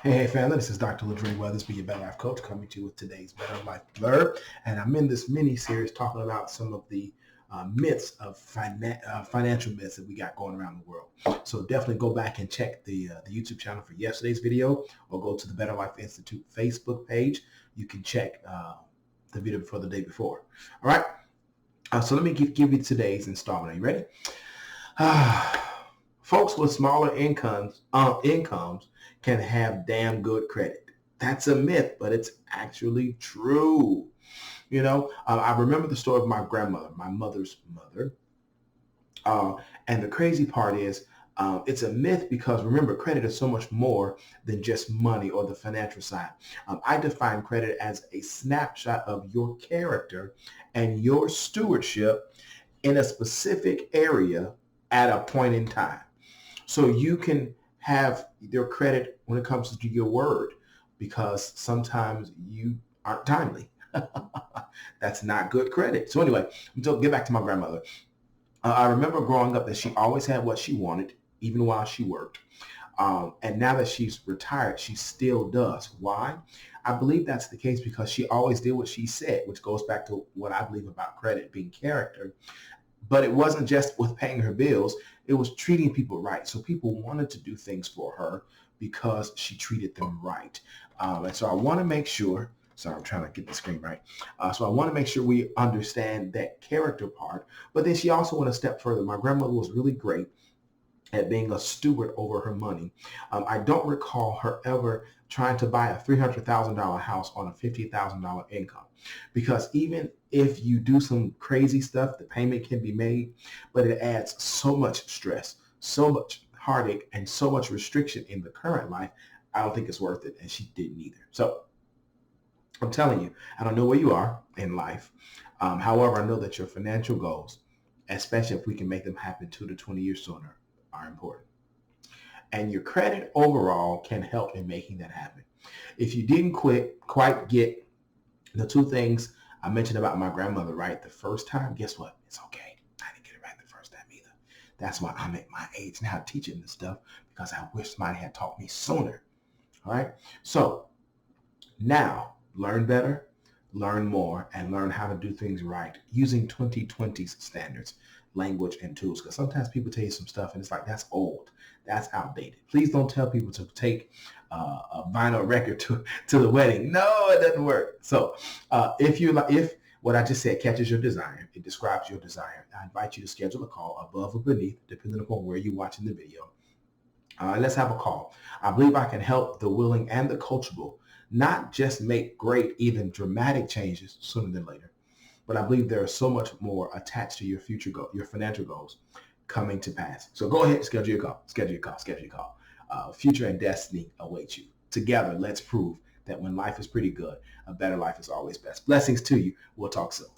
Hey, family, this is Dr. Ladre Weathersby, your Better Life Coach, coming to you with today's Better Life Blurb. And I'm in this mini-series talking about some of the myths of financial myths that we got going around the world. So definitely go back and check the YouTube channel for yesterday's video, or go to the Better Life Institute Facebook page. You can check the video for the day before. All right. So let me give you today's installment. Are you ready? Folks with smaller incomes can have damn good credit. That's a myth, but it's actually true. You know, I remember the story of my grandmother, my mother's mother. And the crazy part is, it's a myth because remember, credit is so much more than just money or the financial side. I define credit as a snapshot of your character and your stewardship in a specific area at a point in time. So you can have your credit when it comes to your word, because sometimes you aren't timely. That's not good credit. So anyway, get back to my grandmother. I remember growing up that she always had what she wanted, even while she worked. And now that she's retired, she still does. Why? I believe that's the case because she always did what she said, which goes back to what I believe about credit being character. But it wasn't just with paying her bills. It was treating people right. So people wanted to do things for her because she treated them right. And so I want to make sure, sorry, I'm trying to get the screen right. So I want to make sure we understand that character part. But then she also went a step further. My grandmother was really great at being a steward over her money. I don't recall her ever trying to buy a $300,000 house on a $50,000 income, because even if you do some crazy stuff, the payment can be made, but it adds so much stress, so much heartache, and so much restriction in the current life. I don't think it's worth it, and she didn't either. So I'm telling you, I don't know where you are in life. However, I know that your financial goals, especially if we can make them happen 2 to 20 years sooner, are important. And your credit overall can help in making that happen. If you didn't quite get the two things I mentioned about my grandmother right the first time, guess what? It's okay. I didn't get it right the first time either. That's why I'm at my age now teaching this stuff, because I wish somebody had taught me sooner. All right. So now learn better, learn more, and learn how to do things right using 2020's standards, language, and tools. Because sometimes people tell you some stuff and it's like, that's old, that's outdated. Please don't tell people to take a vinyl record to the wedding. No, it doesn't work. So if what I just said catches your desire, it describes your desire, I invite you to schedule a call above or beneath, depending upon where you're watching the video. Let's have a call. I believe I can help the willing and the coachable not just make great, even dramatic changes sooner than later, but I believe there is so much more attached to your future goal, your financial goals coming to pass. So go ahead, schedule your call. Future and destiny await you. Together, let's prove that when life is pretty good, a better life is always best. Blessings to you. We'll talk soon.